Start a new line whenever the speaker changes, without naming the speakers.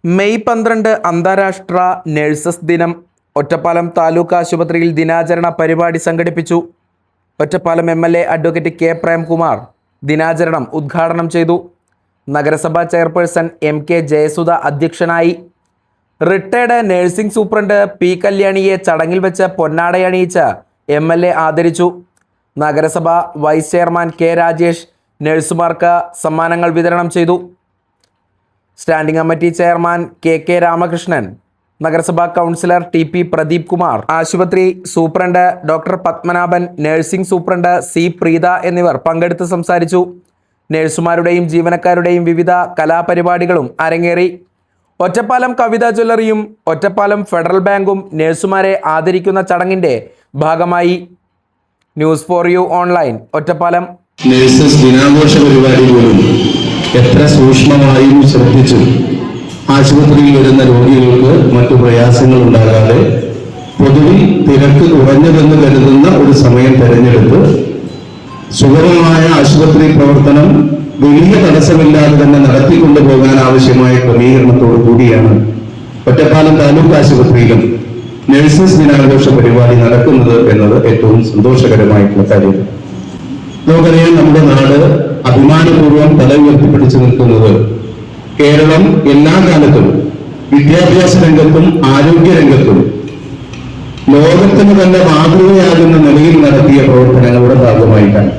May 12 അന്താരാഷ്ട്ര nurses ദിനം. ഒറ്റപ്പാലം താലൂക്ക് ആശുപത്രിയിൽ ദിനാചരണ പരിപാടി സംഘടിപ്പിച്ചു. Ottapalam MLA advocate K Premkumar ദിനാചരണം ഉദ്ഘാടനം ചെയ്തു. നഗരസഭാ ചെയർപേഴ്സൺ MK ജയസുധ അധ്യക്ഷനായി. റിട്ടയർഡ് നഴ്സിംഗ് സൂപ്രണ്ട് P കല്യാണിയെ ചടങ്ങിൽ വെച്ച് പൊന്നാടയണിയിച്ച് MLA ആദരിച്ചു. നഗരസഭ വൈസ് ചെയർമാൻ K രാജേഷ് നഴ്സുമാർക്ക് സമ്മാനങ്ങൾ വിതരണം ചെയ്തു. Standing committee chairman KK Ramakrishnan, നഗരസഭാ കൗൺസിലർ TP പ്രദീപ് കുമാർ, ആശുപത്രി superintendent doctor Padmanabhan, nursing superintendent C Preetha എന്നിവർ പങ്കെടുത്ത് സംസാരിച്ചു. നഴ്സുമാരുടെയും ജീവനക്കാരുടെയും വിവിധ കലാപരിപാടികളും അരങ്ങേറി. ഒറ്റപ്പാലം കവിത ജ്വല്ലറിയും ഒറ്റപ്പാലം ഫെഡറൽ ബാങ്കും നഴ്സുമാരെ ആദരിക്കുന്ന ചടങ്ങിന്റെ ഭാഗമായി. News for you online Ottapalam.
Nurses ദിനാഘോഷ പരിപാടി പോലും എത്ര സൂക്ഷ്മമായും ശ്രദ്ധിച്ചു ആശുപത്രിയിൽ വരുന്ന രോഗികൾക്ക് മറ്റു പ്രയാസങ്ങൾ ഉണ്ടാകാതെ പൊതുവിൽ തിരക്ക് കുറഞ്ഞതെന്ന് കരുതുന്ന ഒരു സമയം തെരഞ്ഞെടുത്ത് സുഗമമായ ആശുപത്രി പ്രവർത്തനം വലിയ തടസ്സമില്ലാതെ തന്നെ നടത്തിക്കൊണ്ടുപോകാൻ ആവശ്യമായ ക്രമീകരണത്തോടു കൂടിയാണ് ഒറ്റപ്പാലം താലൂക്ക് ആശുപത്രിയിലും നഴ്സസ് ദിനാഘോഷ പരിപാടി നടക്കുന്നത് എന്നത് ഏറ്റവും സന്തോഷകരമായിട്ടുള്ള കാര്യമാണ്. നമുക്കറിയാം, നമ്മുടെ നാട് അഭിമാനപൂർവ്വം തല ഉയർത്തിപ്പിടിച്ചു നിൽക്കുന്നത് കേരളം എല്ലാ കാലത്തും വിദ്യാഭ്യാസ രംഗത്തും ആരോഗ്യ രംഗത്തും ലോകത്തിന് തന്നെ മാതൃകയാകുന്ന നിലയിൽ നടത്തിയ പ്രവർത്തനങ്ങളുടെ ഭാഗമായിട്ടാണ്.